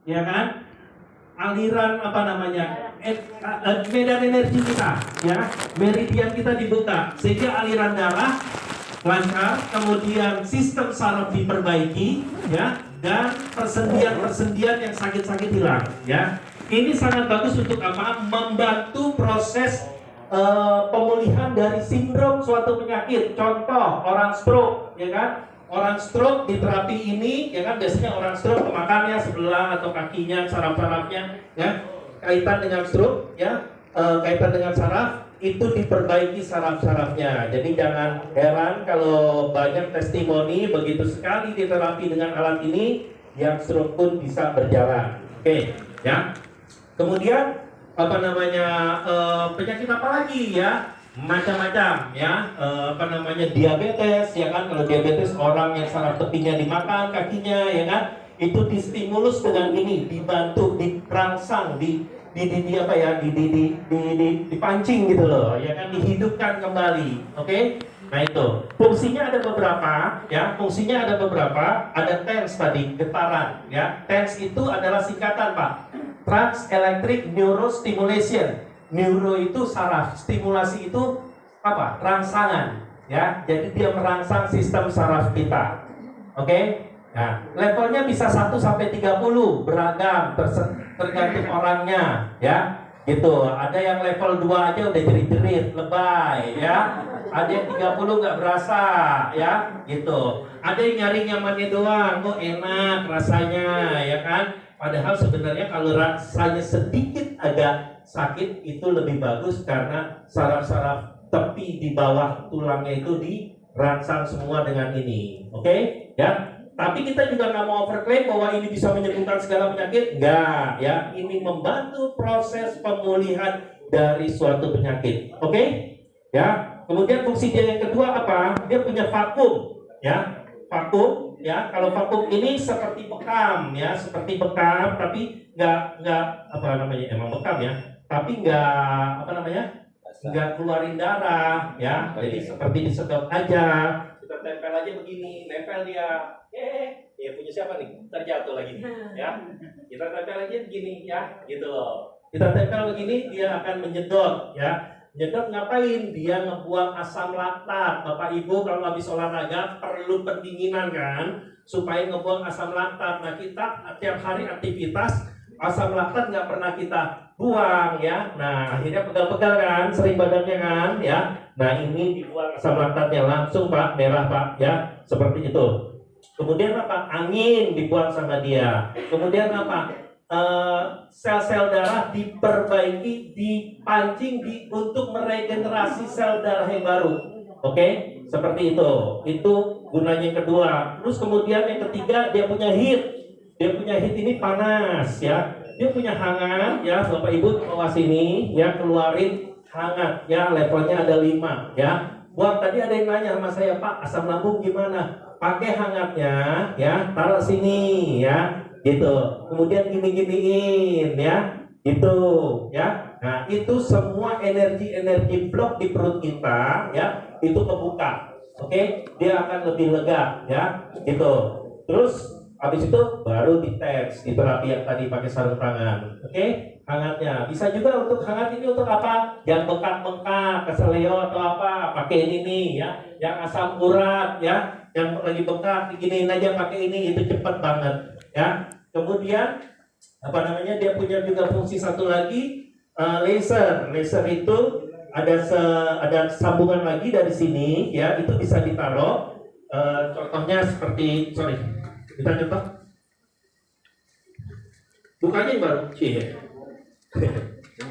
ya kan? Aliran apa namanya? Medan energi kita, ya, meridian kita dibuka sehingga aliran darah lancar, kemudian sistem saraf diperbaiki, ya, dan persendian-persendian yang sakit-sakit hilang, ya. Ini sangat bagus untuk apa? Membantu proses pemulihan dari sindrom suatu penyakit. Contoh orang stroke, ya kan? Orang stroke di terapi ini, ya kan, biasanya orang stroke makannya sebelah atau kakinya, saraf-sarafnya, ya, kaitan dengan stroke, ya, kaitan dengan saraf itu diperbaiki saraf-sarafnya. Jadi jangan heran kalau banyak testimoni begitu sekali diterapi dengan alat ini, yang stroke pun bisa berjalan. Oke, ya. Kemudian apa namanya penyakit apa lagi, ya? Macam-macam, ya, apa namanya diabetes, ya kan? Kalau diabetes orang yang saraf tepinya dimakan kakinya, ya kan? Itu distimulus dengan ini, dibantu, dirangsang, apa ya, dipancing gitu loh, ya kan, dihidupkan kembali. Oke? Nah itu fungsinya ada beberapa, ya, fungsinya ada beberapa. Ada TENS tadi, getaran, ya. TENS itu adalah singkatan, Pak, Trans Electric Neurostimulation. Neuro itu saraf, stimulasi itu apa? Rangsangan, ya. Jadi dia merangsang sistem saraf kita. Oke? Nah, levelnya bisa 1 sampai 30, beragam, tergantung orangnya, ya. Gitu. Ada yang level 2 aja udah jerit-jerit, lebay, ya. Ada yang 30 nggak berasa, ya. Gitu. Ada yang nyari nyamannya doang, kok enak rasanya, ya kan? Padahal sebenarnya kalau rasanya sedikit agak sakit itu lebih bagus karena saraf-saraf tepi di bawah tulangnya itu dirangsang semua dengan ini. Oke? Ya. Tapi kita juga nggak mau overklaim bahwa ini bisa menyembuhkan segala penyakit. Enggak, ya. Ini membantu proses pemulihan dari suatu penyakit. Oke? Ya. Kemudian fungsi dia yang kedua apa? Dia punya vakum, ya. Vakum, ya. Kalau vakum ini seperti bekam, ya, seperti bekam, tapi nggak apa namanya, emang bekam, ya, tapi nggak apa namanya, nggak keluarin darah, ya. Jadi seperti disedot aja, kita tempel aja begini, nempel dia, ya punya siapa nih? Terjatuh lagi, ya. Kita tempel aja begini, ya, gitu loh. Kita tempel begini, dia akan menyedot, ya. Nyedot ngapain? Dia ngebuang asam laktat. Bapak Ibu kalau habis olahraga perlu pendinginan kan, supaya ngebuang asam laktat. Nah kita tiap hari aktivitas, asam laktat nggak pernah kita buang, ya. Nah akhirnya pegal-pegal kan, sering badannya kan, ya. Nah ini dibuang asam laktatnya langsung, Pak, merah, Pak, ya, seperti itu. Kemudian apa? Angin dibuang sama dia. Kemudian apa? Sel-sel darah diperbaiki, dipancing untuk meregenerasi sel darah yang baru. Oke, seperti itu. Itu gunanya yang kedua. Terus kemudian yang ketiga, dia punya heat. Dia punya heat ini panas, ya. Dia punya hangat, ya. Bapak Ibu bawah sini, ya, keluarin hangat, ya. Levelnya ada 5, ya. Buat tadi ada yang nanya sama saya, Pak, asam lambung gimana? Pakai hangatnya, ya, taruh sini, ya. Gitu, kemudian gini-giniin, ya, gitu, ya. Nah itu semua energi blok di perut kita, ya, itu kebuka. Oke, dia akan lebih lega, ya, gitu. Terus habis itu baru dites di terapi yang tadi pakai sarung tangan. Oke, hangatnya bisa juga untuk hangat ini untuk apa? Yang bengkak-bengkak, keseleo atau apa, pakai ini nih, ya. Yang asam urat, ya, yang lagi bengkak diginiin aja pakai ini, itu cepat banget, ya. Kemudian apa namanya, dia punya juga fungsi satu lagi, laser. Laser itu ada sambungan lagi dari sini, ya, itu bisa ditaruh. Contohnya seperti, kita coba bukanya yang baru,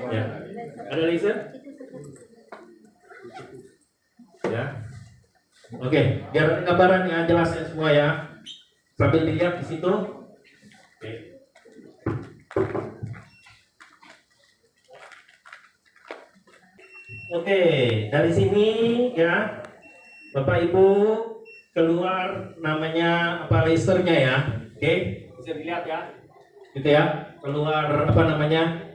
ya. Ada laser, ya. Oke, biar ada gambaran yang jelasnya semua, ya, sambil dilihat di situ. Oke, dari sini, ya, Bapak Ibu keluar namanya apa, lasernya, ya. Oke, bisa dilihat, ya, gitu, ya, keluar apa namanya,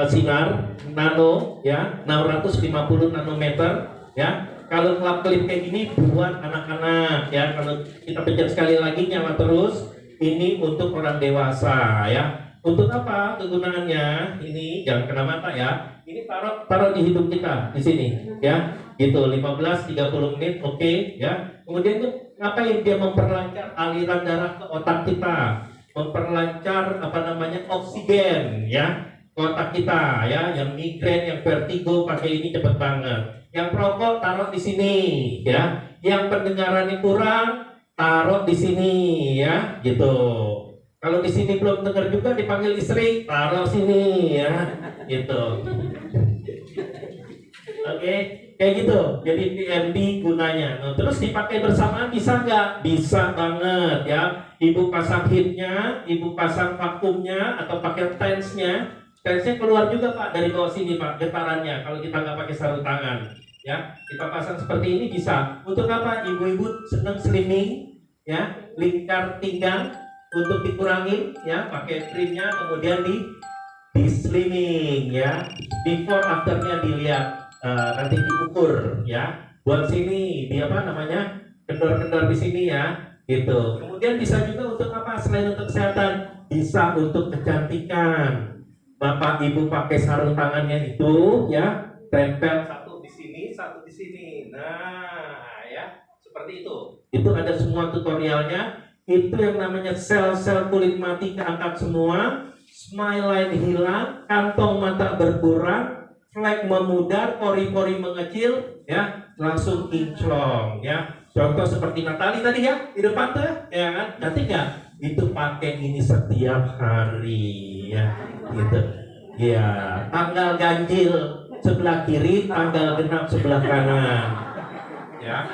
sinar nano, ya, 650 nanometer, ya. Kalau klip kayak gini buat anak-anak, ya. Kalau kita pencet sekali lagi nyala terus, ini untuk orang dewasa, ya. Untuk apa kegunaannya? Ini jangan kena mata ya. Ini taruh di hidung kita di sini ya. Gitu 15-30 menit oke ya. Kemudian tuh ngapain dia memperlancar aliran darah ke otak kita, memperlancar oksigen ya ke otak kita ya. Yang migrain, yang vertigo pakai ini cepet banget. Yang perokok taruh di sini ya. Yang pendengarannya kurang taruh di sini ya, gitu. Kalau di sini belum dengar juga dipanggil istri, taruh sini ya, gitu. Oke, kayak gitu. Jadi PMD gunanya. Nah, terus dipakai bersamaan bisa nggak? Bisa banget ya. Ibu pasang heatnya, ibu pasang vakumnya atau pakai tensnya. Tensnya keluar juga Pak dari bawah sini Pak, getarannya. Kalau kita nggak pakai sarung tangan. Ya, kita pasang seperti ini bisa. Untuk apa? Ibu-ibu senang slimming, ya, lingkar pinggang untuk dikurangi, ya, pakai krimnya, kemudian di slimming, ya. Before afternya dilihat, nanti diukur, ya. Buat sini, di kendor-kendor di sini ya, gitu. Kemudian bisa juga untuk apa? Selain untuk kesehatan, bisa untuk kecantikan. Bapak Ibu pakai sarung tangannya itu, ya, tempel satu di sini. Nah, ya, seperti itu. Itu ada semua tutorialnya. Itu yang namanya sel-sel kulit mati keangkat semua, smile line hilang, kantong mata berkurang, flek memudar, pori-pori mengecil, ya, langsung kinclong, ya. Contoh seperti Natali tadi ya, di depan tuh ya kan? Nanti nggak? Itu pakai ini setiap hari, ya, gitu. Ya, tanggal ganjil sebelah kiri, tanggal genap sebelah kanan. Ya.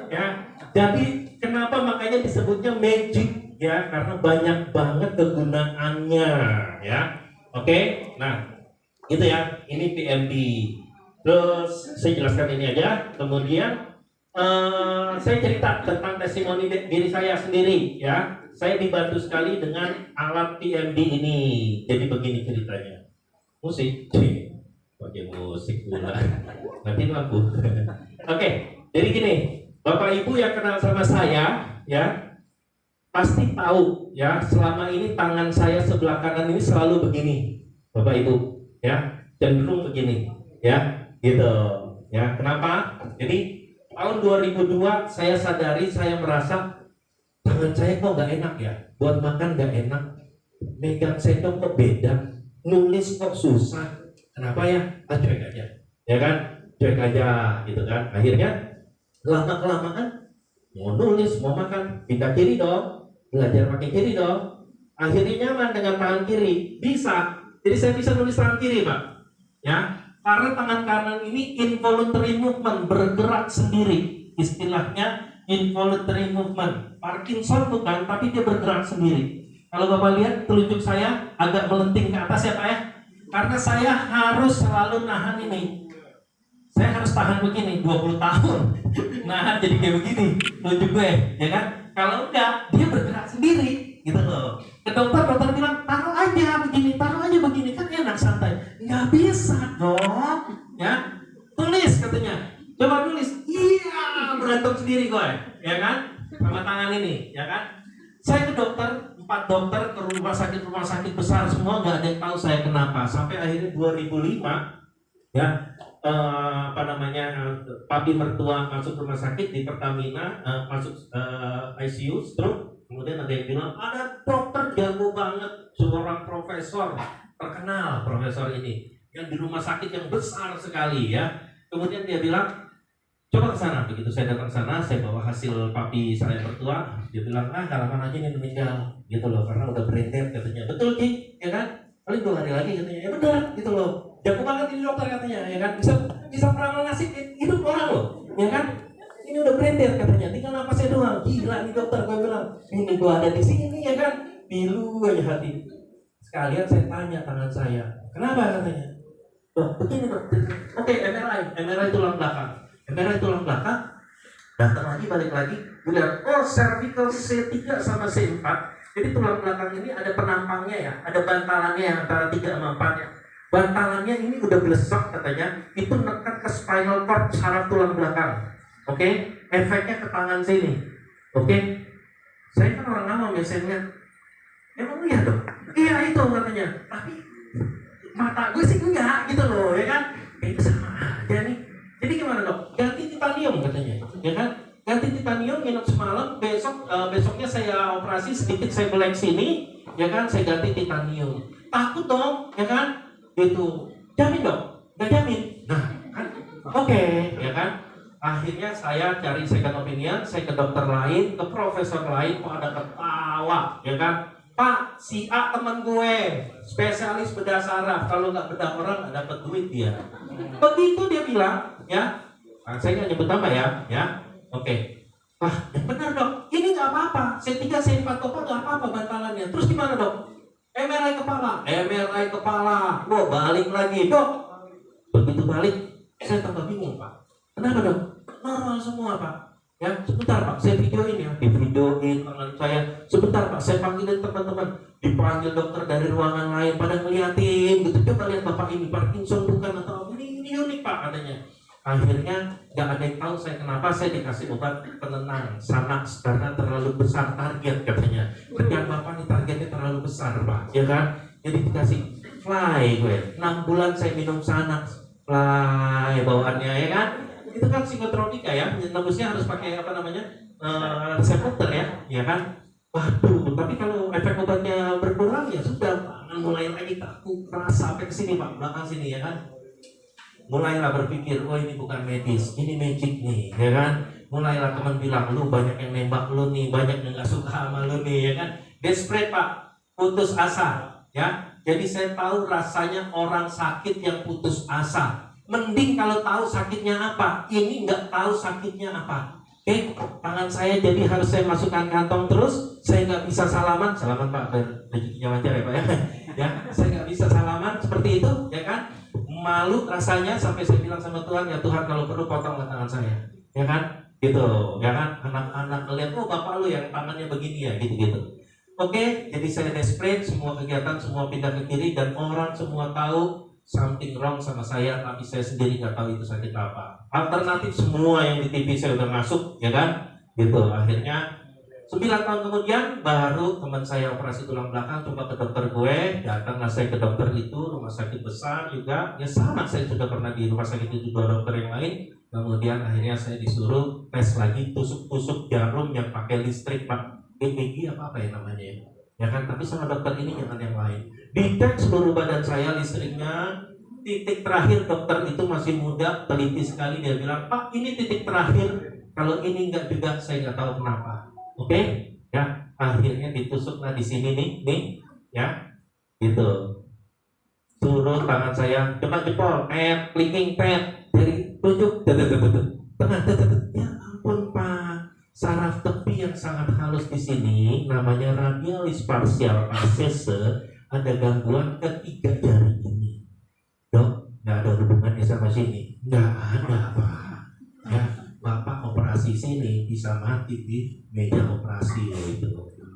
Ya. Jadi kenapa makanya disebutnya magic ya? Karena banyak banget kegunaannya ya. Oke. Nah, itu ya. Ini PMD. Terus saya jelaskan ini aja. Kemudian saya cerita tentang testimoni diri saya sendiri ya. Saya dibantu sekali dengan alat PMD ini. Jadi begini ceritanya. Musik, pakai musik pula. Nanti lampu. Oke, jadi gini, Bapak Ibu yang kenal sama saya, ya pasti tahu, ya selama ini tangan saya sebelah kanan ini selalu begini, Bapak Ibu, ya cenderung begini, ya gitu, ya kenapa? Jadi tahun 2002 saya sadari, saya merasa tangan saya kok nggak enak ya, buat makan nggak enak, megang sendok kok beda. Nulis kok susah, kenapa ya? Cuek aja, ya kan? Cuek aja, gitu kan? Akhirnya lama kelamaan mau nulis, mau makan, pindah kiri dong, belajar pakai kiri dong. Akhirnya nyaman dengan tangan kiri, bisa. Jadi saya bisa nulis tangan kiri, Pak. Ya, karena tangan kanan ini involuntary movement, bergerak sendiri. Istilahnya involuntary movement. Parkinson bukan, tapi dia bergerak sendiri. Kalau Bapak lihat telunjuk saya agak melenting ke atas ya Pak ya. Karena saya harus selalu nahan ini. Saya harus tahan begini 20 tahun. Nahan jadi kayak begini telunjuk gue, ya kan? Kalau enggak, dia bergerak sendiri gitu loh. Ke dokter bilang taruh aja begini kan enak santai. Nggak bisa dong, ya. Tulis katanya. Coba tulis. Iya, berantem sendiri gue, ya kan? Sama tangan ini, ya kan? Saya ke dokter, 4 dokter ke rumah sakit besar semua, nggak ada yang tahu saya kenapa. Sampai akhirnya 2005 ya papi mertua masuk rumah sakit di Pertamina, masuk ICU stroke. Kemudian ada yang bilang ada dokter jago banget, seorang profesor terkenal, profesor ini yang di rumah sakit yang besar sekali ya. Kemudian dia bilang coba ke sana. Begitu saya datang ke sana, saya bawa hasil papi saya mertua. Dia bilang, nggak lama aja nih meninggal, gitu loh, karena udah brain dead katanya. Betul Ki, ya kan? Paling 2 hari lagi katanya. Ya benar, gitu loh. Jago banget ini dokter katanya, ya kan? Bisa peramal nasib hidup orang loh, ya kan? Ini udah brain dead katanya. Tinggal napasnya doang. Gila nih dokter, gue bilang. Ini gue ada di sini, ya kan? Pilu aja hati. Sekalian saya tanya tangan saya, kenapa katanya? Loh, begini dok. Oke, MRI tulang belakang. MRI tulang belakang, datang lagi, balik lagi, bilang, oh cervical C3 sama C4. Jadi tulang belakang ini ada penampangnya ya, ada bantalannya yang antara 3 sama 4 ya. Bantalannya ini udah blesok katanya, itu nekat ke spinal cord saraf tulang belakang. Oke, efeknya ke tangan sini. Oke, saya kan orang awam ya, saya lihat Emang iya dong? Iya itu katanya. Tapi mata gue sih enggak gitu loh, ya kan? Itu sama aja nih. Jadi gimana dok? Ganti titanium katanya, ya kan? Ganti titanium, minum semalam, besoknya saya operasi sedikit, saya belek sini, ya kan? Saya ganti titanium. Takut dong, ya kan? Gitu. Jamin dong? Nggak jamin. Nah, kan? Oke, ya kan? Akhirnya saya cari second opinion, saya ke dokter lain, ke profesor lain, kok ada ketawa, ya kan? Pak, si A teman gue, spesialis bedah saraf, kalau nggak bedah orang nggak dapat duit dia. Begitu dia bilang, ya, nah, saya nggak nyebut nama ya, oke. Wah, yang benar dok, ini nggak apa-apa, C3, C4 topa nggak apa-apa bantalannya. Terus gimana dok? MRI kepala, wah balik lagi dok. Begitu balik, saya tambah bingung pak. Kenapa dok? Normal semua pak. Ya, sebentar pak, saya videoin ya, divideoin tangan saya. Sebentar pak, saya panggilin teman-teman, dipanggil dokter dari ruangan lain, pada ngeliatin gitu. Coba lihat bapak ini Parkinson bukan atau ini unik pak katanya. Akhirnya nggak ada yang tahu saya kenapa saya dikasih obat penenang Xanax karena terlalu besar target katanya. Kerjaan bapak ini targetnya terlalu besar pak, ya kan? Jadi dikasih fly gue. 6 bulan saya minum Xanax, fly bawaannya ya kan? Itu kan psikotropika ya, nembusnya harus pakai apa namanya resep dokter ya kan? Waduh, tapi kalau efek obatnya berkurang ya sudah, mulai lagi kaku, kerasa sampai kesini pak, belakang sini ya kan? Mulailah berpikir, oh ini bukan medis, ini magic nih, ya kan? Mulailah teman bilang, lu banyak yang nembak lu nih, banyak yang nggak suka sama lu nih, ya kan? Desperate pak, putus asa, ya. Jadi saya tahu rasanya orang sakit yang putus asa. Mending kalau tahu sakitnya apa, ini nggak tahu sakitnya apa. Oke, tangan saya jadi harus saya masukkan kantong terus, saya nggak bisa salaman pak, rezekinya wajar ya pak ya. Ya, saya nggak bisa salaman seperti itu, ya kan? Malu rasanya sampai saya bilang sama Tuhan, ya Tuhan kalau perlu potong tangan saya, ya kan? Gitu, ya kan? Anak-anak ngeliat, oh bapak lu yang tangannya begini ya, gitu-gitu. Oke, jadi saya desperate, semua kegiatan semua pindah ke kiri dan orang semua tahu something wrong sama saya, tapi saya sendiri nggak tahu itu sakit apa. Alternatif semua yang di TV saya udah masuk, ya kan? Gitu. Akhirnya 9 tahun kemudian baru teman saya operasi tulang belakang, coba ke dokter gue, datanglah saya ke dokter itu, rumah sakit besar juga, ya sama saya sudah pernah di rumah sakit itu 2 dokter yang lain. Kemudian akhirnya saya disuruh tes lagi, tusuk-tusuk jarum yang pakai listrik pak, EKG apa ya namanya ya kan, tapi sama dokter ini jangan yang lain. Dicek seluruh badan saya listriknya, titik terakhir dokter itu masih muda, teliti sekali, dia bilang, Pak ini titik terakhir, kalau ini enggak juga saya nggak tahu kenapa. Oke, ya akhirnya ditusuklah di sini nih, ya, gitu. Suruh tangan saya, coba jempol, clicking pad, dari tunjuk, tengah, ya ampun pak, saraf tepi yang sangat halus di sini, namanya radialis partial abscess, ada gangguan ketiga jari ini. Dok, nggak ada hubungannya sama sini, nggak ada pak, ya. Bapak operasi sini bisa mati di meja operasi itu,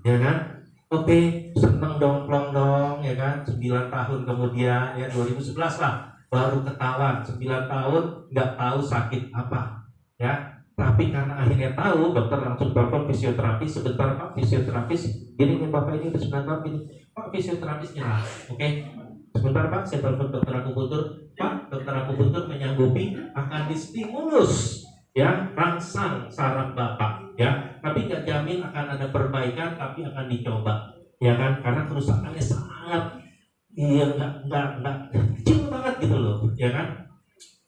ya kan? Oke, seneng dong, plong dong, ya kan? 9 tahun kemudian, ya 2011 lah, baru ketahuan 9 tahun nggak tahu sakit apa, ya. Tapi karena akhirnya tahu, dokter langsung telepon fisioterapis, sebentar pak, fisioterapis, ini bapak ini udah 9 tahun ini, pak fisioterapisnya lah, oke. Sebentar pak, saya telepon dokter akupuntur, pak dokter akupuntur menyanggupi akan distimulus, ya rangsang saraf bapak, ya, tapi nggak jamin akan ada perbaikan, tapi akan dicoba, ya kan, karena kerusakannya sangat, iya nggak kecil banget gitu loh, ya kan.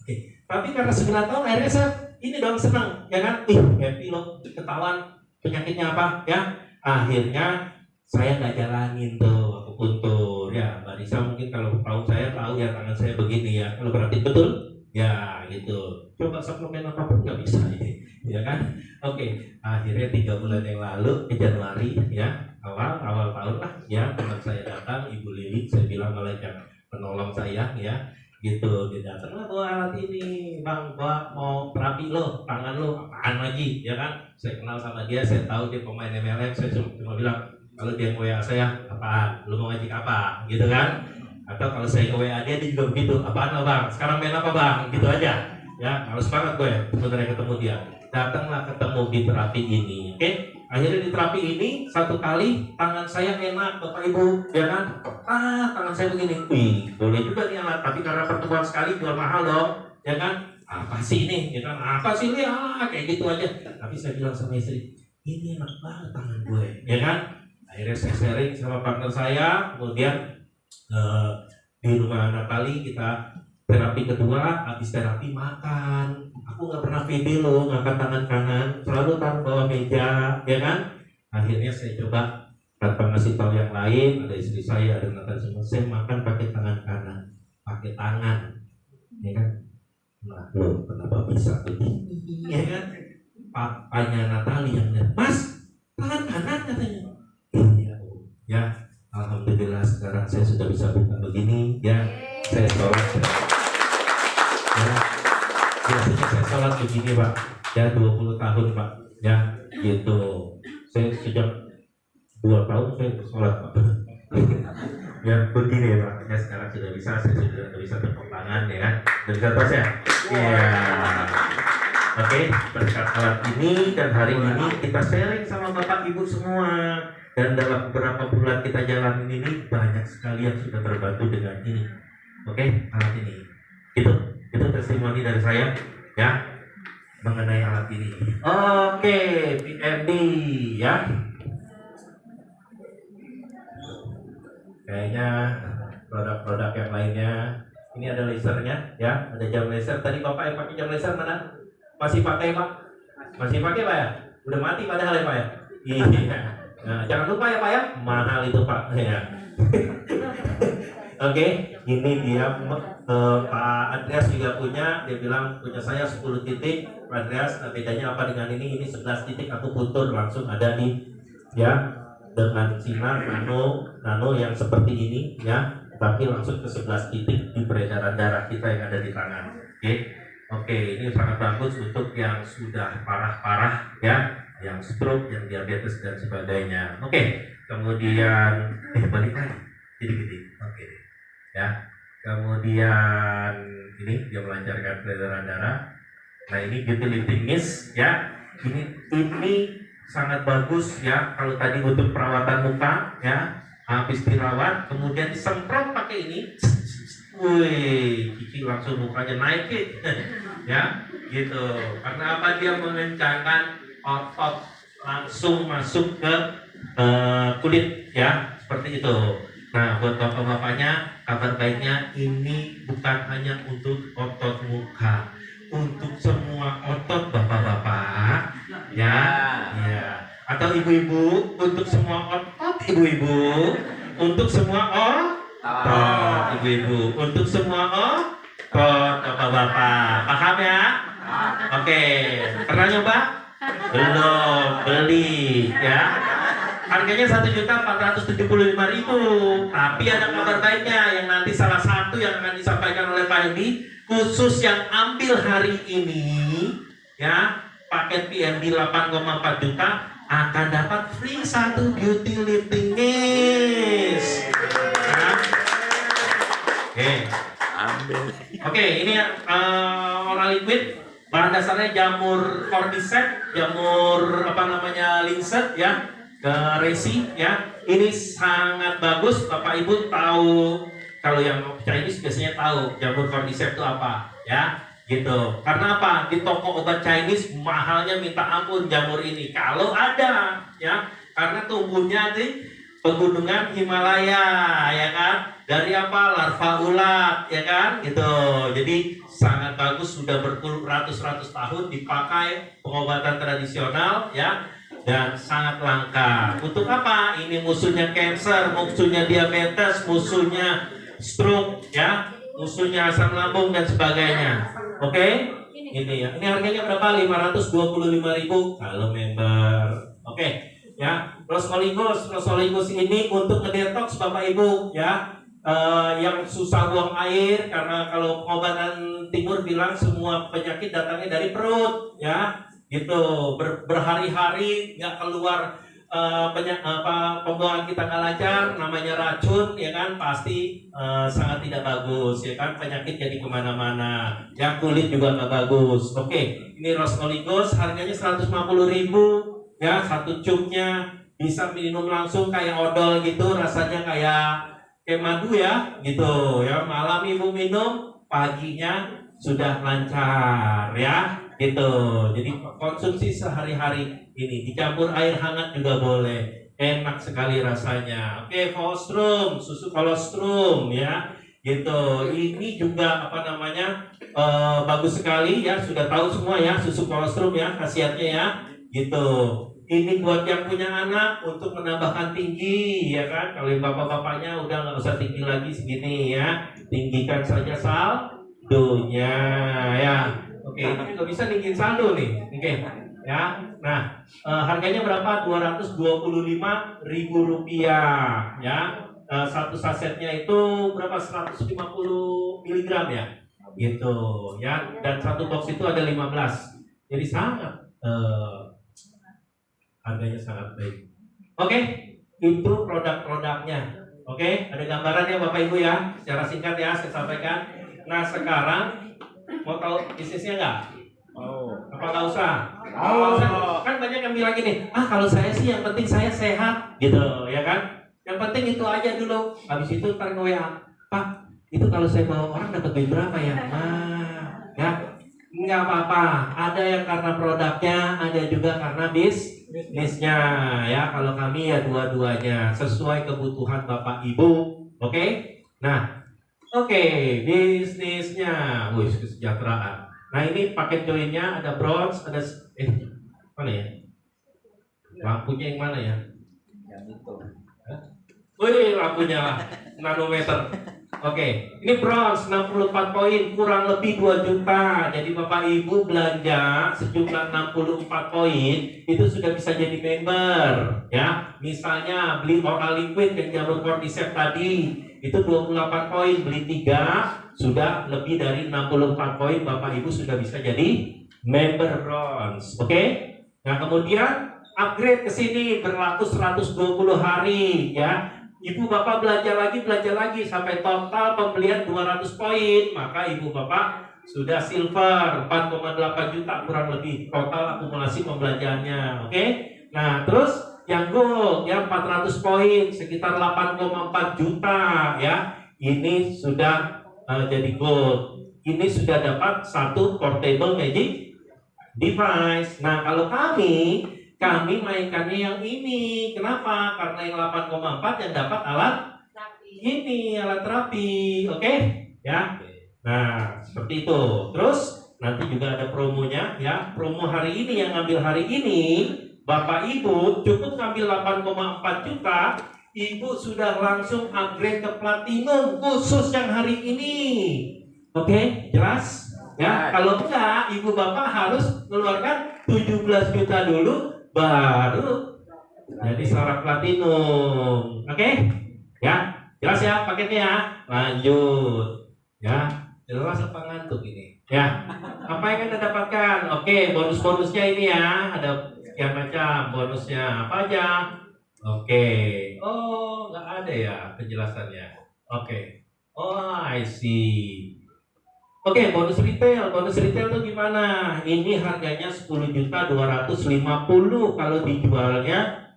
Oke. Tapi karena 9 tahun akhirnya saya ini dong senang, ya kan, happy loh, ketahuan penyakitnya apa, ya, akhirnya saya nggak jalanin tuh akupuntur, ya, Mbak Risa mungkin kalau tahu saya tahu ya tangan saya begini ya, kalau berarti betul. Ya gitu, coba suplemen apapun nggak bisa ini, ya kan? Oke, akhirnya 3 bulan yang lalu ke Januari, ya awal tahun lah, ya teman saya datang, Ibu Lili, saya bilang malaikat penolong saya, ya gitu, dia datang lah bawa alat ini, bang, mau terapi lo, tangan lo, apaan lagi, ya kan? Saya kenal sama dia, saya tahu dia pemain MLM, saya cuma bilang kalau dia WA saya, apaan, lo mau ngajak apa, gitu kan? Atau kalau saya ke WA dia juga begitu, apaan lo bang, sekarang main apa bang, gitu aja, ya harus banget gue sebenarnya ketemu dia. Datanglah ketemu di terapi ini, oke. Akhirnya di terapi ini 1 kali tangan saya enak Bapak Ibu, ya kan? Tangan saya begini, wih boleh juga nih alat, tapi karena pertemuan sekali jual mahal dong, ya kan? Apa sih ini, ya kan? Apa sih ini, kayak gitu aja. Tapi saya bilang sama istri, ini enak banget tangan gue, ya kan? Akhirnya saya sharing sama partner saya, kemudian di rumah Natali kita terapi kedua, habis terapi makan. Aku nggak pernah pede loh ngangkat tangan kanan, selalu taruh bawah meja, ya kan? Akhirnya saya coba tanpa ngasih tahu yang lain, ada istri saya, ada Natali semua, saya makan pakai tangan kanan, pakai tangan, ya kan? Nah, loh, kenapa bisa begini, ya kan? Papanya Natali yang lihat, Mas, tangan kanan katanya. Iya, ya, alhamdulillah sekarang saya sudah bisa buka begini, ya. Saya sholat, ya. Biasanya saya sholat begini Pak, ya 20 tahun Pak, ya gitu. Saya sejak 2 tahun saya sholat Pak. Ya begini ya Pak, ya sekarang sudah bisa, saya sudah bisa tepuk tangan ya kan, sudah bisa terus ya. Iya. Oke, berkat alat ini dan hari ini kita sharing sama Bapak Ibu semua. Dan dalam beberapa bulan kita jalanin ini banyak sekali yang sudah terbantu dengan ini. Oke, alat ini. Itu testimoni dari saya ya mengenai alat ini. Oke, PMD ya. Kayaknya produk-produk yang lainnya. Ini ada lasernya ya, ada jam laser. Tadi Bapak yang pakai jam laser mana? Masih pakai Pak? Masih pakai Pak ya? Udah mati padahal ya Pak ya? Iya. Nah, jangan lupa ya Pak ya, mahal itu Pak ya. Oke, ini dia Pak Andreas juga punya, dia bilang punya saya 10 titik. Pak Andreas, bedanya apa dengan ini? Ini 11 titik aku putur langsung ada nih ya, dengan sinar nano yang seperti ini ya, tapi langsung ke 11 titik di peredaran darah kita yang ada di tangan. Oke, ini sangat bagus untuk yang sudah parah-parah ya, yang stroke, yang diabetes dan sebagainya. Oke, kemudian balik lagi jadi gede. Oke. Ya, kemudian ini dia melancarkan peredaran darah. Nah ini beauty lifting mist ya, ini sangat bagus ya kalau tadi untuk perawatan muka ya, habis dirawat kemudian disemprot pakai ini, wih, Kiki langsung mukanya naik ya, gitu. Karena apa? Dia mengencangkan otot langsung masuk ke kulit ya, seperti itu. Nah, buat bapak-bapaknya, kabar baiknya ini bukan hanya untuk otot muka, untuk semua otot bapak-bapak, ya. Atau ibu-ibu, untuk semua otot ibu-ibu, untuk semua otot ibu-ibu, untuk semua otot bapak-bapak. Paham ya? Oke, pernah nyoba? Belum, beli, ya. Harganya 1.475.000. Tapi ada kabar baiknya yang nanti salah satu yang akan disampaikan oleh Pak Edi, khusus yang ambil hari ini ya, paket PMD 8,4 juta akan dapat free 1 beauty lifting mist. Oke, ini oral liquid, bahan dasarnya jamur cordyceps, jamur linset ya, resi ya. Ini sangat bagus. Bapak Ibu tahu, kalau yang Chinese biasanya tahu jamur cordyceps itu apa ya, gitu. Karena apa? Di toko obat Chinese mahalnya minta ampun jamur ini kalau ada ya, karena tumbuhnya di pegunungan Himalaya ya kan, dari apa, larva ulat ya kan, gitu. Jadi sangat bagus, sudah beratus-ratus tahun dipakai pengobatan tradisional ya, dan sangat langka. Untuk apa? Ini musuhnya cancer, musuhnya diabetes, musuhnya stroke ya, musuhnya asam lambung dan sebagainya. Oke? Ini ya. Ini harganya berapa? 525.000 kalau member. Oke, ya. Rosoligos ini untuk ngedetox Bapak Ibu ya. Yang susah buang air, karena kalau pengobatan timur bilang semua penyakit datangnya dari perut ya. Gitu, berhari-hari nggak keluar pembuangan kita nggak lancar, namanya racun ya kan, pasti sangat tidak bagus ya kan, penyakit jadi kemana-mana ya, kulit juga nggak bagus. Oke, ini Rosoligos harganya 150.000 ya, satu cupnya bisa minum langsung kayak odol gitu, rasanya kayak madu ya, gitu ya. Malam ibu minum, paginya sudah lancar ya, gitu. Jadi konsumsi sehari-hari ini dicampur air hangat juga boleh, enak sekali rasanya. Oke, colostrum, susu colostrum ya, gitu. Ini juga apa namanya, bagus sekali ya, sudah tahu semua ya susu colostrum ya khasiatnya ya, gitu. Ini buat yang punya anak untuk menambahkan tinggi ya kan. Kalau bapak-bapaknya udah nggak usah tinggi lagi segini ya, tinggikan saja saldonya ya. Oke, ini juga bisa tinggiin saldo nih. Oke ya. Nah, harganya berapa? Rp225.000 ya. Satu sasetnya itu berapa? 150 mg ya, gitu ya. Dan satu box itu ada 15. Jadi sangat harganya sangat baik. Oke, itu produk-produknya. Oke, ada gambarannya Bapak Ibu ya, secara singkat ya saya sampaikan. Nah sekarang mau tahu bisnisnya nggak? Apa nggak usah? Kan banyak yang bilang gini, kalau saya sih yang penting saya sehat, gitu ya kan? Yang penting itu aja dulu. Habis itu ntar nge-WA, Pak, itu kalau saya bawa orang dapat duit berapa ya? Nah, ya nggak apa-apa. Ada yang karena produknya, ada juga karena bisnisnya ya. Kalau kami ya dua-duanya sesuai kebutuhan Bapak Ibu. Oke? Nah, oke, bisnisnya, kesejahteraan. Nah ini paket joinnya ada bronze, ada mana ya? Lampunya yang mana ya? Yang itu. Lampunya lah, nanometer. Oke, ini bronze 64 poin, kurang lebih 2 juta. Jadi Bapak Ibu belanja sejumlah 64 poin, itu sudah bisa jadi member ya. Misalnya beli oral liquid yang jamur cordyceps tadi, itu 28 poin, beli 3 sudah lebih dari 64 poin, Bapak Ibu sudah bisa jadi member bronze. Oke? Nah, kemudian upgrade ke sini berlaku 120 hari ya. Ibu Bapak belanja lagi sampai total pembelian 200 poin, maka Ibu Bapak sudah silver 4,8 juta kurang lebih total akumulasi pembelanjaannya. Oke? Nah, terus yang gold ya 400 poin sekitar 8,4 juta ya. Ini sudah jadi gold. Ini sudah dapat satu portable magic device. Nah, kalau kami mainkannya yang ini. Kenapa? Karena yang 8,4 yang dapat alat ini, alat terapi. Oke? Ya. Nah, seperti itu. Terus nanti juga ada promonya ya. Promo hari ini yang ngambil hari ini, Bapak Ibu cukup ngambil 8,4 juta, Ibu sudah langsung upgrade ke platinum khusus yang hari ini. Oke, jelas? Ya, kalau enggak, Ibu Bapak harus mengeluarkan 17 juta dulu baru jadi seorang platinum. Oke? Ya, jelas ya paketnya ya. Lanjut. Ya, jelas apa ngantuk ini? Ya. Apa yang Anda dapatkan? Oke, bonus-bonusnya ini ya. Ada sekian macam bonusnya. Apa aja? Oke. Oh, nggak ada ya penjelasannya. Oke. Oh, I see. Oke, bonus retail. Bonus retail itu gimana? Ini harganya 10.250 kalau dijualnya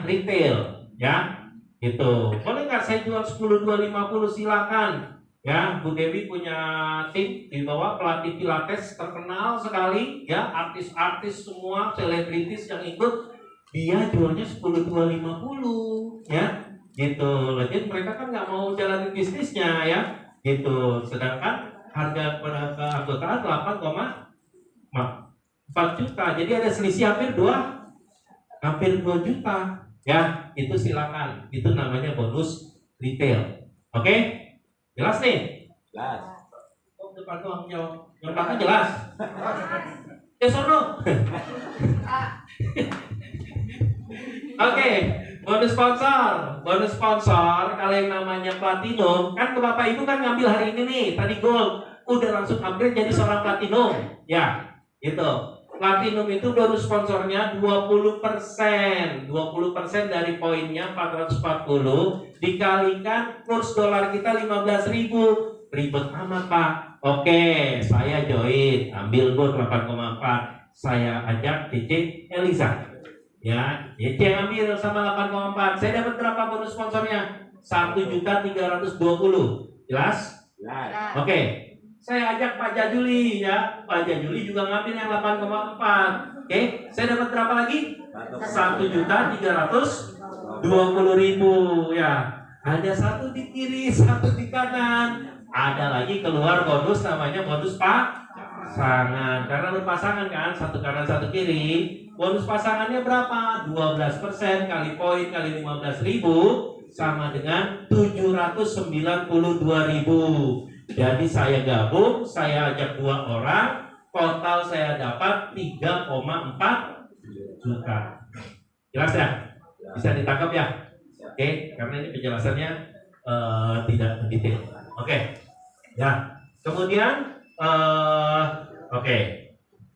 retail, ya. Gitu. Boleh nggak saya jual 10.250? Silakan. Ya, Bu Dewi punya tim di bawah pelatih pilates terkenal sekali, ya, artis-artis semua, selebritis yang ikut, dia jualnya 10.250, ya. Gitu. Jadi mereka kan nggak mau jalanin bisnisnya, ya. Gitu. Sedangkan harga keanggotaan 8,4 juta. Jadi ada selisih hampir 2 juta. Ya, itu silakan. Itu namanya bonus retail. Oke? Jelas nih? Jelas. Oh, depan doang jawab. Yang belakang jelas? Yes or no? Oke. Bonus sponsor kalau yang namanya platinum kan ke Bapak Ibu kan ngambil hari ini nih tadi gold udah langsung upgrade jadi seorang platinum ya gitu. Platinum itu bonus sponsornya 20% dari poinnya 440 dikalikan kurs dolar kita 15.000. Ribet amat Pak. Oke, saya join ambil gold 8,4 saya ajak DC Eliza. Ya, DC ambil sama 8,4. Saya dapat berapa bonus sponsornya? 1.320.000. Jelas? Oke. Saya ajak Pak Jajuli ya. Pak Jajuli juga ngambil yang 8,4. Oke, saya dapat berapa lagi? 1.320.000 ya. Ada satu di kiri, satu di kanan. Ada lagi keluar bonus namanya bonus pasangan. Karena berpasangan kan, satu kanan satu kiri. Bonus pasangannya berapa? 12% kali poin kali 15.000 sama dengan 792.000. Jadi saya gabung, saya ajak 2 orang, total saya dapat 3,4 juta. Jelas ya? Bisa ditangkap ya? Oke, karena ini penjelasannya tidak detail. Oke, ya. Kemudian, oke.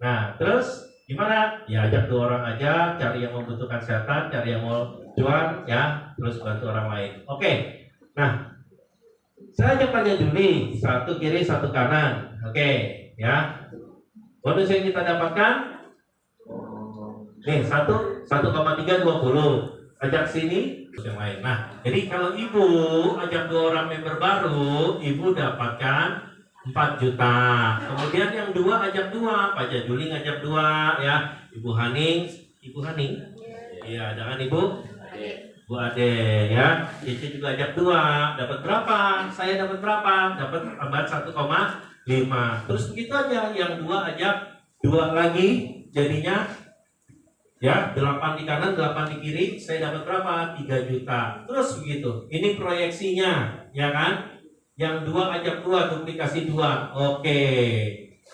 Nah, terus gimana? Ya ajak 2 orang aja, cari yang membutuhkan setan, cari yang mau jual, ya, terus bantu orang lain. Oke. Nah, saya ajak Pak Jajuli, satu kiri, satu kanan. Oke, ya. Bonus yang kita dapatkan nih 1,320. Ajak sini yang lain. Nah, jadi kalau ibu ajak 2 orang member baru, ibu dapatkan 4 juta. Kemudian yang 2 ajak 2, Pak Jajuli ngajak 2 ya. Ibu Haning, iya, dengan Ibu Ade ya. Cici juga ajak 2, dapat berapa? Saya dapat berapa? Dapat tambahan 1,5. Terus begitu aja, yang 2 ajak 2 lagi, jadinya ya 8 di kanan, 8 di kiri. Saya dapat berapa? 3 juta. Terus begitu. Ini proyeksinya, ya kan? Yang 2 ajak 2, duplikasi 2. Oke.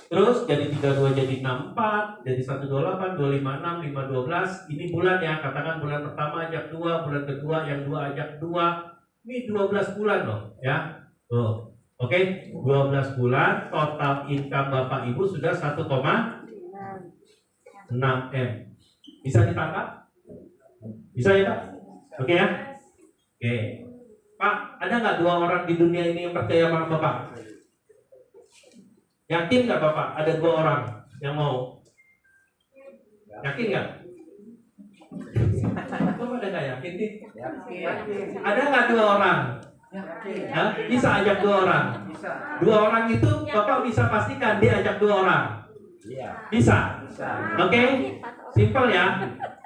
Terus jadi 32 jadi 64, jadi 128, 256, 512. Ini bulan ya, katakan bulan pertama ajak 2, bulan kedua yang 2 ajak 2. Ini 12 bulan loh, ya. Tuh. Oke, 12 bulan total income Bapak Ibu sudah 1,6 M. Bisa ditangkap? Bisa ya Pak? Oke ya? Oke. Pak, ada nggak 2 orang di dunia ini yang percaya sama Bapak? Yakin nggak Bapak ada 2 orang yang mau? Yakin nggak? Bapak ada nggak yakin nih? Ada nggak 2 orang? Hah? Bisa ajak 2 orang? 2 orang itu Bapak bisa pastikan dia ajak 2 orang? Bisa? Oke? Simpel ya.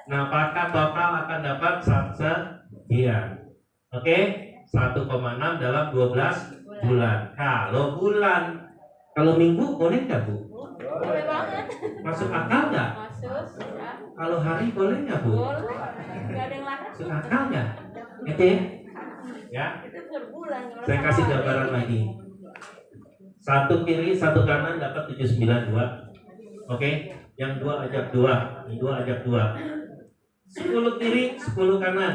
Nah, maka Bapak akan dapat sekian. Oke? 1,6 dalam 12 bulan. Kalau minggu boleh nggak Bu? Boleh banget. Masuk akal nggak? Masuk. Ya. Kalau hari boleh nggak Bu? Boleh. Gak ada yang larang. Masuk akal nggak? Oke? Ya. Itu per bulan. Saya kasih gambaran lagi. 1 kiri, 1 kanan dapat 792. Oke? Yang 2 ajak 2, yang 2 ajak 2. 10 kiri, 10 kanan.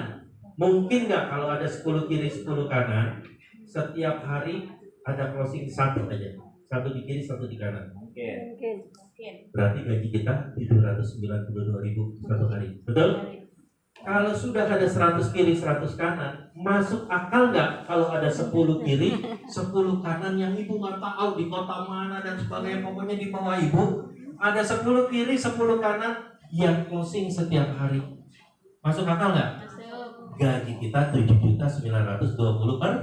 Mungkin nggak kalau ada 10 kiri, 10 kanan, setiap hari ada closing 1 aja. 1 di kiri, 1 di kanan. Mungkin. Berarti gaji kita 792.000 satu hari. Betul? Kalau sudah ada 100 kiri, 100 kanan, masuk akal nggak kalau ada 10 kiri, 10 kanan yang ibu nggak tahu di kota mana dan sebagainya, pokoknya di bawah ibu ada 10 kiri, 10 kanan yang closing setiap hari. Masuk akal nggak? Masuk. Gaji kita 7.920 per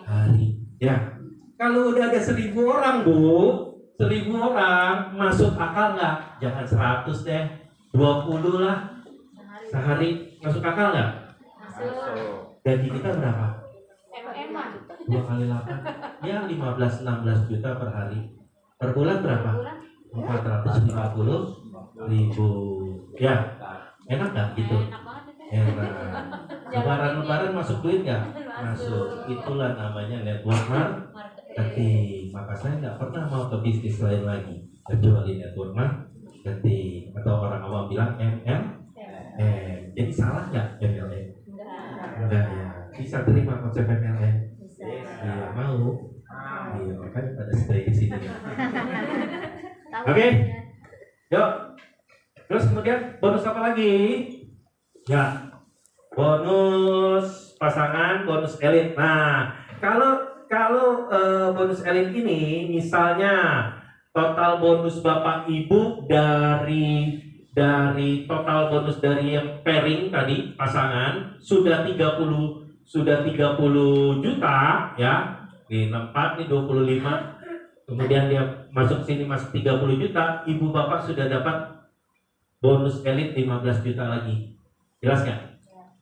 hari. Ya. Kalau udah ada 1.000 orang Bu, 1.000 orang masuk akal nggak? Jangan 100 deh, 20 lah sehari. Masuk akal nggak? Masuk. Gaji kita berapa? MM-an. 2 kali 8 ya 15-16 juta per hari. Per bulan berapa? 450.000. Ya, enak nggak gitu? Enak banget itu. Enak. Lebaran masuk duit nggak? Masuk. Itulah namanya network marketing. Maka saya nggak pernah mau ke bisnis lain lagi kecuali network marketing, atau orang awam bilang MLM. Jadi salah nggak MLM? Enggak ya. Bisa terima konsep MLM? Iya, mau. Iya, makanya pada stay di sini. Oke. Yuk. Terus kemudian bonus apa lagi? Ya. Bonus pasangan, bonus elit. Nah, kalau bonus elit ini misalnya total bonus Bapak Ibu dari total bonus dari yang pairing tadi pasangan sudah 30 juta ya. Di 64 nih 25. Kemudian dia masuk sini masuk 30 juta, ibu bapak sudah dapat bonus elit 15 juta lagi. Jelas nggak?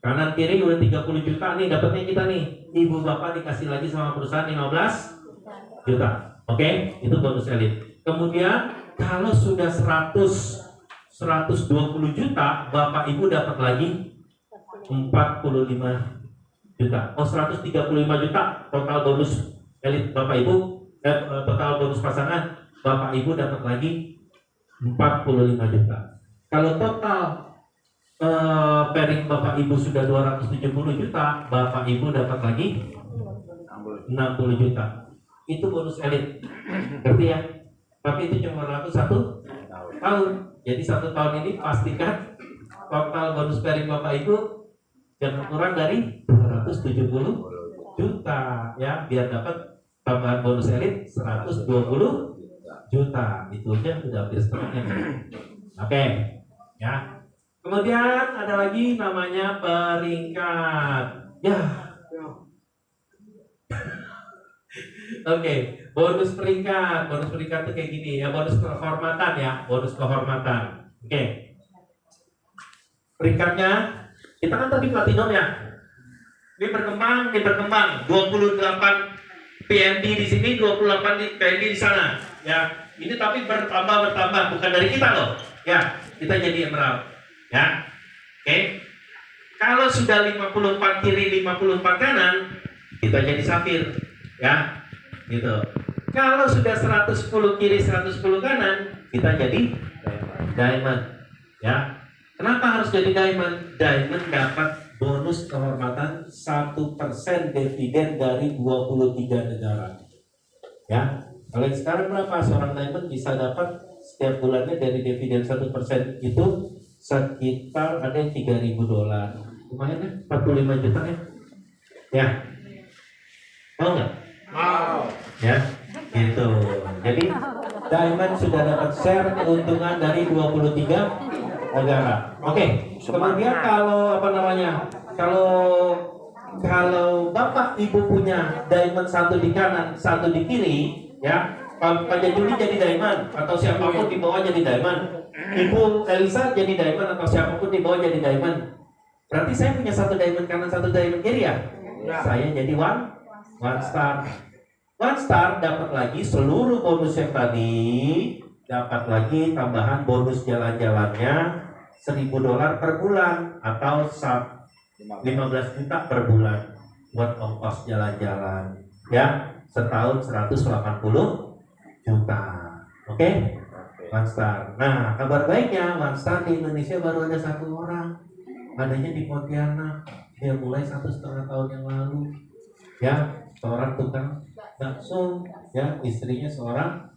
Kanan kiri udah 30 juta nih dapatnya kita nih. Ibu bapak dikasih lagi sama perusahaan 15 juta. Oke, itu bonus elit. Kemudian kalau sudah 120 juta, bapak ibu dapat lagi 45 juta. Oh, 135 juta total bonus elit bapak ibu, total bonus pasangan bapak ibu dapat lagi 45 juta. Kalau total pairing bapak ibu sudah 270 juta, bapak ibu dapat lagi 60 juta. Itu bonus elit. Ngerti ya? Tapi itu cuma berlaku 1 tahun. Jadi 1 tahun ini pastikan total bonus pairing bapak ibu jangan kurang dari 270 juta ya, biar dapat tambahan bonus elit 120 juta. Itu aja sudah hampir setengahnya. Oke, ya. Kemudian ada lagi namanya peringkat. Ya. Oke, bonus peringkat. Bonus peringkat itu kayak gini ya, bonus kehormatan ya, bonus kehormatan. Oke. Peringkatnya kita kan tadi platinum ya. Ini berkembang. 28 PMD di sini, 28 PMD di sana. Ya, ini tapi bertambah, bukan dari kita loh. Ya, kita jadi emerald. Ya, oke. Kalau sudah 54 kiri, 54 kanan, kita jadi safir. Ya, gitu. Kalau sudah 110 kiri, 110 kanan, kita jadi diamond. Ya. Kenapa harus jadi diamond? Diamond dapat bonus kehormatan 1% dividen dari 23 negara. Ya, kalau yang sekarang berapa? Seorang diamond bisa dapat setiap bulannya dari dividen 1% itu sekitar ada yang $3.000. Lumayan ya, 45 juta ya. Ya, mau nggak? Mau. Ya, gitu. Jadi diamond sudah dapat share keuntungan dari 23 negara. Oke. Kemudian kalau kalau bapak ibu punya diamond satu di kanan, satu di kiri, ya, Pak Juli jadi diamond atau siapapun di bawah jadi diamond. Ibu Elisa jadi diamond atau siapapun di bawah jadi diamond. Berarti saya punya satu diamond kanan, satu diamond kiri ya? Saya jadi one star. One star dapat lagi seluruh bonus yang tadi, dapat lagi tambahan bonus jalan-jalannya $1.000 per bulan atau 15 juta per bulan buat ongkos jalan-jalan ya, setahun 180 juta. Oke? One star. Nah, kabar baiknya One star di Indonesia baru ada 1 orang, adanya di Pontianak. Dia mulai 1,5 tahun yang lalu ya, seorang tukang bakso ya, istrinya seorang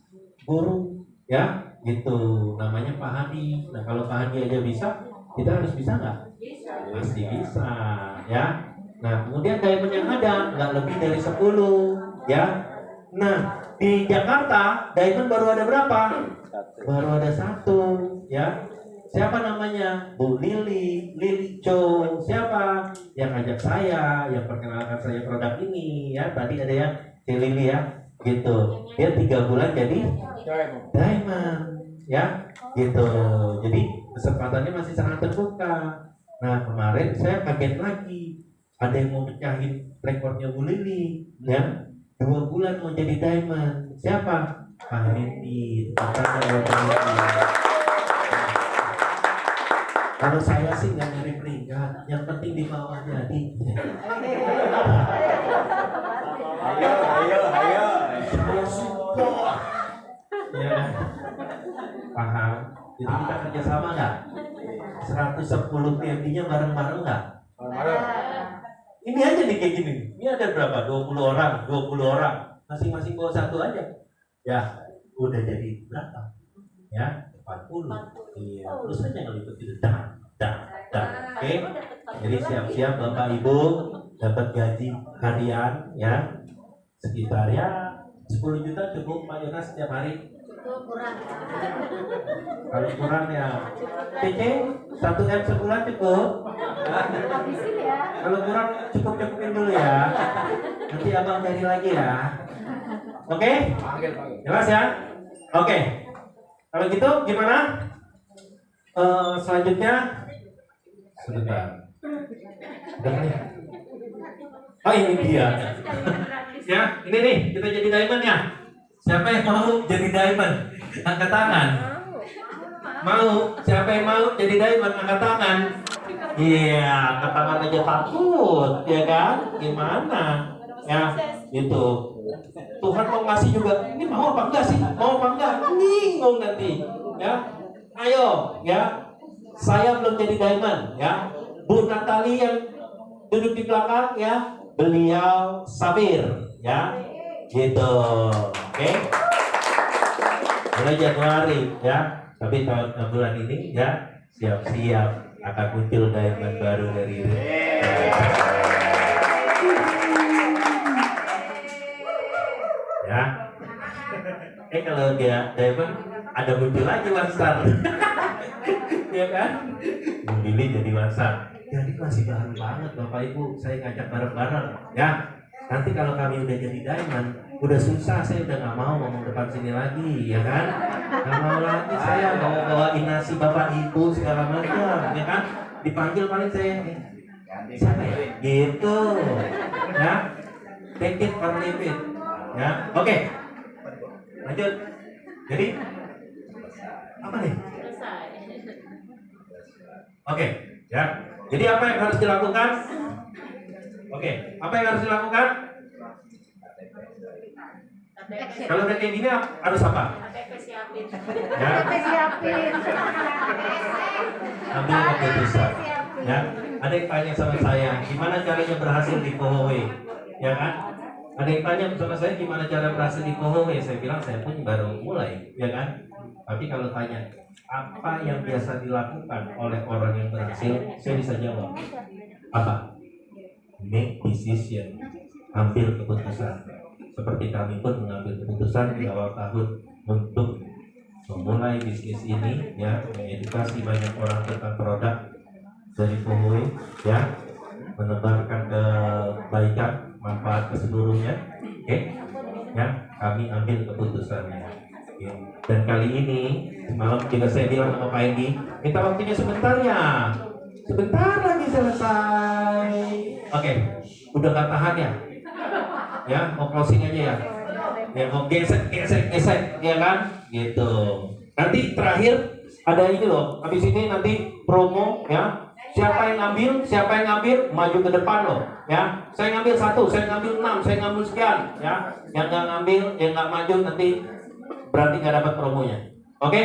guru ya, gitu, namanya Pak Hadi. Nah, kalau Pak Hadi aja bisa, kita harus bisa nggak? Pasti bisa ya. Nah, kemudian diamond yang ada nggak lebih dari 10 ya. Nah, di Jakarta diamond baru ada berapa? Baru ada 1 ya. Siapa namanya? Bu Lili Cho. Siapa yang ngajak saya, yang perkenalkan saya produk ini ya? Tadi ada ya, Lili ya, gitu. Dia 3 bulan jadi diamond ya, gitu. Jadi kesempatannya masih sangat terbuka. Nah, kemarin saya kaget lagi, ada yang mau mecahin rekornya Bu Lili ya, 2 bulan mau jadi diamond. Siapa? Pak Hendy. Kalau saya sih nggak nyari peringkat, yang penting di bawah jadi. Ayo. Saya support. Ya, paham? Jadi kita kerjasama nggak? 110 PMD-nya bareng-bareng nggak? Ini aja nih kayak gini. Ini ada berapa? 20 orang. Masing-masing bawa 1 aja. Ya, udah jadi berapa? Ya, 40. Iya, terus aja ngelipet itu. Oke. Jadi siap-siap Bapak Ibu dapat gaji harian ya. Sekitar ya 10 juta cukup Pak Yonas setiap hari. Kurang. Kalau kurang ya, Cici 1 M sebulan cukup. Habisin ya. Kalau kurang cukup-cukupin dulu ya. Nanti abang cari lagi ya. Oke? Jelas ya? Oke. Kalau gitu gimana? Selanjutnya sebentar. Udah nih. Oh ini dia. Ya, ini nih kita jadi diamond ya. Siapa yang mau jadi diamond? Angkat tangan. Mau? Siapa yang mau jadi diamond? Angkat tangan. Iya, angkat tangan aja takut, ya kan? Gimana? Ya, gitu. Tuhan mau ngasih juga. Ini mau apa enggak sih? Mau apa enggak? Bingung nanti. Ya, ayo, ya. Saya belum jadi diamond, ya. Bu Natali yang duduk di belakang, ya. Beliau safir, ya. Gitu. Oke. Mulai Januari, ya. Tapi bulan ini, ya, siap-siap akan muncul diamond baru dari ini. Ya. Kalau dia diamond ada muncul lagi One Star. Ya kan? Memilih jadi One Star. Jadi masih baru banget Bapak Ibu, saya ngajak bareng-bareng ya. Nanti kalau kami udah jadi diamond, udah susah, saya udah nggak mau ngomong depan sini lagi, ya kan? Nggak mau lagi saya bawain nasi Bapak Ibu segala macam, ya kan? Dipanggil paling saya, siapa ya? Gitu, ya. Take it or leave it, ya. Oke, lanjut. Jadi apa nih? Oke, ya. Jadi apa yang harus dilakukan? Oke, apa yang harus dilakukan? Kalau udah kayak gini harus apa? KTP siapin. Ya. Siapin. Ambil keputusan. Ya. Ada yang tanya sama saya, gimana caranya berhasil di Pohowe? Ya kan? Ada yang tanya sama saya gimana cara berhasil di Pohowe? Saya bilang saya pun baru mulai, ya kan? Tapi kalau tanya apa yang biasa dilakukan oleh orang yang berhasil, saya bisa jawab. Apa? Make decision, ambil keputusan. Seperti kami pun mengambil keputusan di awal tahun untuk memulai bisnis ini, ya, mengedukasi banyak orang tentang produk dari Pohowe, ya, menebarkan kebaikan, manfaat keseluruhnya. Oke, ya, kami ambil keputusannya. Ya. Dan kali ini malam juga saya bilang sama Pak Edi, minta waktunya sebentar ya. Sebentar lagi selesai. Oke, udah gak tahan ya? Ya, mau closing aja ya. Ya, mau gesek, ya kan? Gitu. Nanti terakhir ada ini loh. Habis ini nanti promo ya. Siapa yang ngambil, maju ke depan loh. Ya, saya ngambil 1, saya ngambil 6, saya ngambil sekian. Ya, yang nggak ngambil, yang nggak maju nanti berarti nggak dapat promonya. Oke?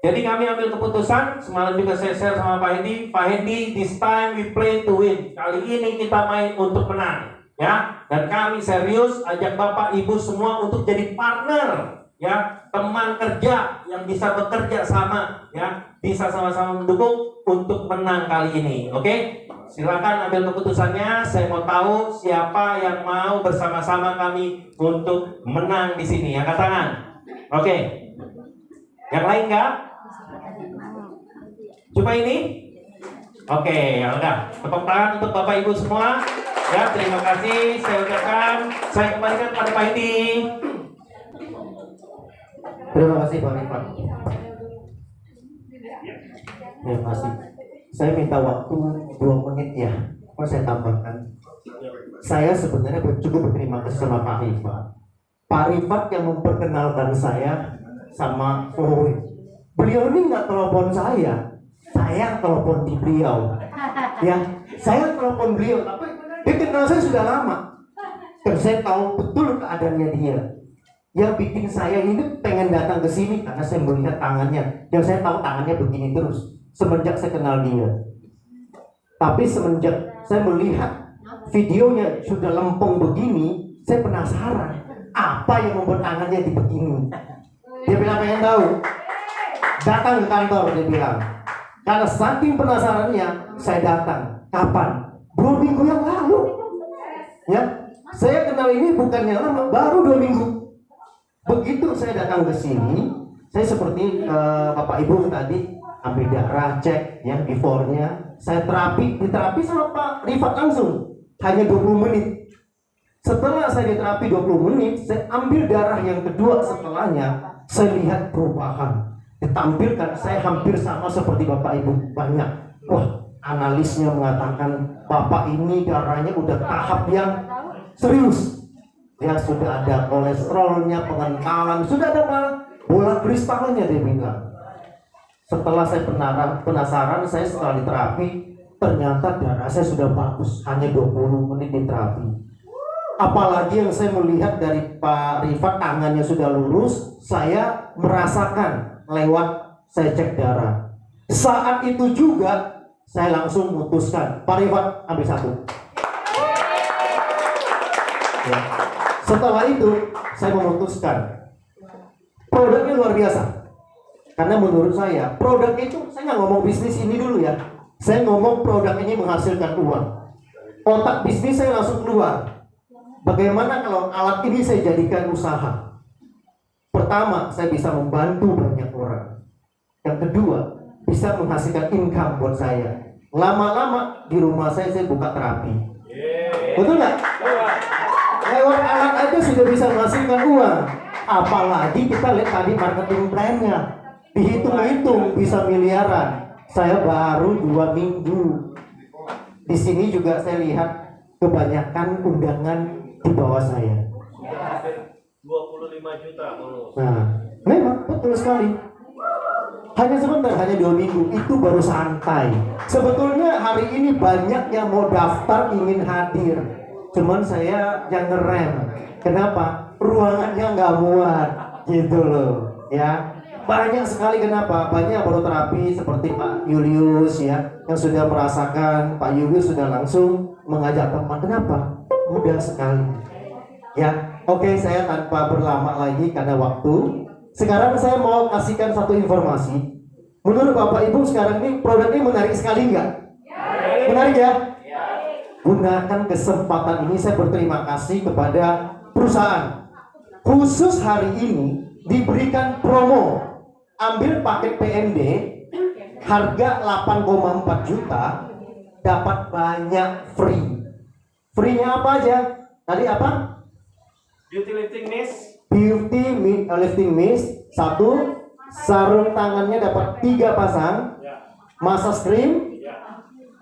Jadi kami ambil keputusan, semalam juga saya share sama Pak Hendi. Pak Hendi, this time we play to win. Kali ini kita main untuk menang, ya. Dan kami serius ajak Bapak Ibu semua untuk jadi partner, ya, teman kerja yang bisa bekerja sama, ya, bisa sama-sama mendukung untuk menang kali ini. Oke? Silakan ambil keputusannya. Saya mau tahu siapa yang mau bersama-sama kami untuk menang di sini. Angkat tangan. Oke. Yang lain enggak? Cuma ini? Oke, ya udah. Tepuk tangan untuk Bapak Ibu semua. Ya, terima kasih. Saya ucapkan, saya kembalikan pada Pak Hendi. Terima kasih Pak Rifat. Terima kasih. Saya minta waktu 2 menit ya. Mau saya tambahkan. Saya sebenarnya cukup berterima kasih sama Pak Rifat. Pak Rifat yang memperkenalkan saya sama Pohowe. Beliau ini nggak telepon saya yang telepon di beliau. Ya, saya telepon beliau. Tapi dia kenal saya sudah lama. Dan saya tahu betul keadaannya dia. Yang bikin saya ini pengen datang ke sini karena saya melihat tangannya. Yang saya tahu tangannya begini terus semenjak saya kenal dia. Tapi semenjak saya melihat videonya sudah lempeng begini, saya penasaran apa yang membuat tangannya di begini. Dia bilang pengen tahu. Datang ke kantor, dia bilang. Karena saking penasarannya, saya datang. Kapan? 2 minggu yang lalu. Ya, saya kenal ini bukannya lama, baru 2 minggu. Begitu saya datang ke sini, Saya seperti Bapak Ibu tadi ambil darah, cek yang before-nya. Saya diterapi sama Pak Rifat langsung. Hanya 20 menit. Setelah saya diterapi 20 menit, saya ambil darah yang kedua setelahnya. Saya lihat perubahan. Ditampilkan saya hampir sama seperti Bapak Ibu. Banyak. Wah, analisnya mengatakan Bapak ini darahnya udah tahap yang serius. Ya sudah ada kolesterolnya, pengentalan, sudah ada bola kristalnya dia bilang. Setelah saya penasaran, saya setelah diterapi, ternyata darah saya sudah bagus, hanya 20 menit diterapi. Apalagi yang saya melihat dari Pak Rifat, tangannya sudah lurus, saya merasakan lewat saya cek darah. Saat itu juga saya langsung memutuskan, Pak Rifat ambil satu. Ya. Setelah itu saya memutuskan produknya luar biasa. Karena menurut saya produk itu, saya nggak ngomong bisnis ini dulu ya. Saya ngomong produk ini menghasilkan uang. Otak bisnis saya langsung keluar. Bagaimana kalau alat ini saya jadikan usaha? Pertama, saya bisa membantu banyak orang. Yang kedua, bisa menghasilkan income buat saya. Lama-lama di rumah saya buka terapi. Betul nggak? Lewat alat aja sudah bisa menghasilkan uang. Apalagi kita lihat tadi marketing plan-nya. Dihitung-hitung bisa miliaran. Saya baru 2 minggu. Di sini juga saya lihat kebanyakan undangan di bawah saya. 25 juta bonus. Nah, memang betul sekali. Hanya sebentar, hanya 2 minggu. Itu baru santai. Sebetulnya hari ini banyak yang mau daftar ingin hadir. Cuman saya yang ngerem. Kenapa? Ruangannya nggak muat, gitu loh, ya. Banyak sekali kenapa? Banyak baru terapi seperti Pak Julius ya, yang sudah merasakan. Pak Julius sudah langsung mengajak teman. Kenapa? Mudah sekali. Ya, oke, saya tanpa berlama lagi karena waktu. Sekarang saya mau kasihkan satu informasi. Menurut Bapak Ibu sekarang ini produk ini menarik sekali nggak? Menarik ya? Gunakan kesempatan ini, saya berterima kasih kepada perusahaan. Khusus hari ini diberikan promo. Ambil paket PND harga 8,4 juta, dapat banyak free. Free-nya apa aja? Tadi apa? Beauty lifting mist. Beauty lifting mist 1, sarung tangannya dapat 3 pasang, massage cream,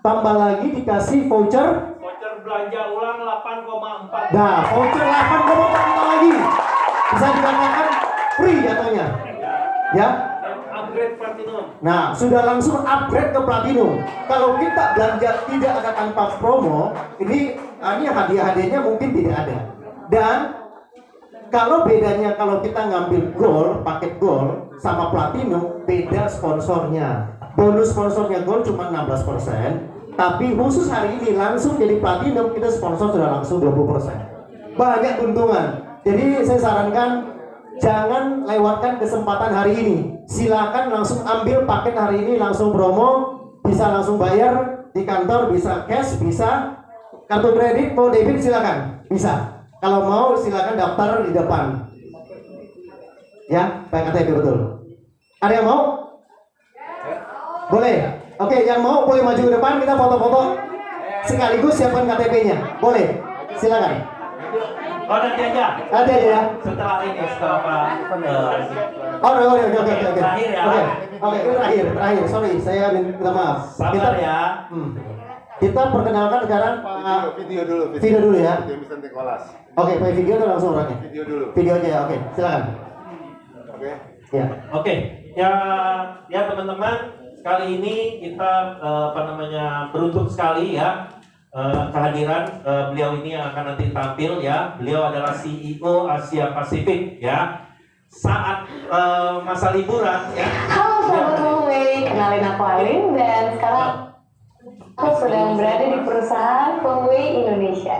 tambah lagi dikasih voucher. Voucher belanja ulang 8,4. Nah, voucher 8,4 juta lagi. Bisa dikatakan free jatuhnya. Ya. Upgrade platinum. Nah, sudah langsung upgrade ke platinum. Kalau kita belanja tidak ada tanpa promo, ini hadiah-hadiahnya mungkin tidak ada. Dan kalau bedanya kalau kita ngambil gold, paket gold sama platinum, beda sponsornya. Bonus sponsornya gold cuma 16%, tapi khusus hari ini langsung jadi platinum, kita sponsor sudah langsung 20%. Banyak keuntungan. Jadi saya sarankan jangan lewatkan kesempatan hari ini. Silakan langsung ambil paket hari ini, langsung promo, bisa langsung bayar di kantor, bisa cash, bisa kartu kredit, mau debit silakan, bisa. Kalau mau silakan daftar di depan. Ya, pakai KTP betul. Ada yang mau? Boleh. Oke, yang mau boleh maju ke depan, kita foto-foto. Sekaligus siapkan KTP-nya. Boleh. Silakan. Oh, nanti aja. Ada ya. Setelah ini, setelah Pak. Oke. Terakhir ya. Oke, ini terakhir. Sorry, saya minta maaf. Sabar ya. Kita perkenalkan sekarang Pak. Video dulu ya. Video Mr. Nicholas. Oke, pakai video atau langsung orangnya? Video dulu. Video aja ya. Oke, silakan. Oke. Ya. Oke, ya teman-teman, kali ini kita beruntung sekali ya kehadiran beliau ini yang akan nanti tampil ya. Beliau adalah CEO Asia Pasifik ya. Saat masa liburan ya. Halo sahabat Pengway, kenalin aku Alin dan sekarang aku sedang berada di perusahaan Pengway Indonesia.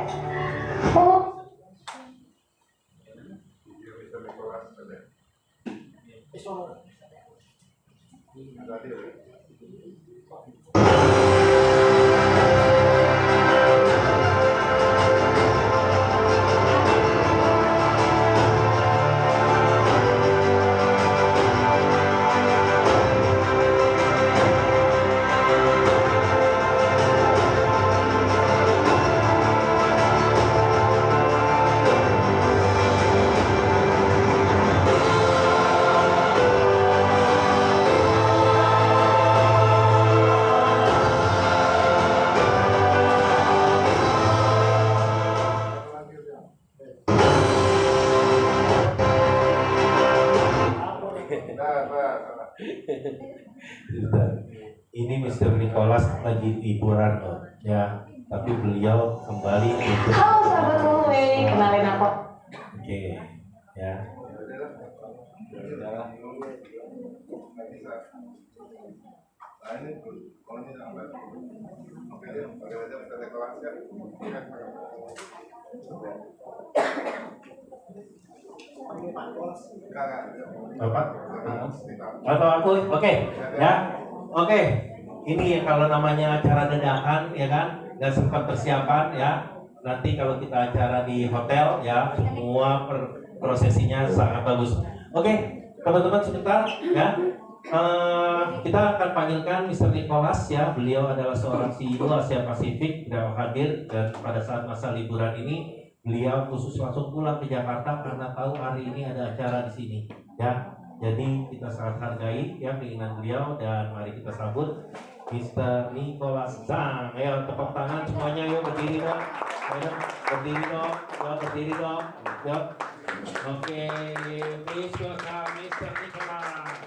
Ini Mr. Nicholas lagi liburan loh, ya. Tapi beliau kembali untuk. Halo sahabat Huawei, kenalin aku. Oke, ya. Bapak? Atau aku? Oke, ya. Oke. Ini kalau namanya acara dadakan, ya kan? Nggak sempat persiapan, ya. Nanti kalau kita acara di hotel, ya, semua prosesinya sangat bagus. Oke, teman-teman sebentar, ya. Kita akan panggilkan Mr. Nicholas, ya. Beliau adalah seorang CEO Asia Pasifik, beliau hadir dan pada saat masa liburan ini beliau khusus langsung pulang ke Jakarta karena tahu hari ini ada acara di sini, ya. Jadi kita sangat hargai ya keinginan beliau dan mari kita sambut Mr. Nicholas Zhang. Ayo tepuk tangan semuanya, yuk berdiri dong. Ayo berdiri dong, ya berdiri dong. Ya. Oke, please welcome Mr. Nicholas.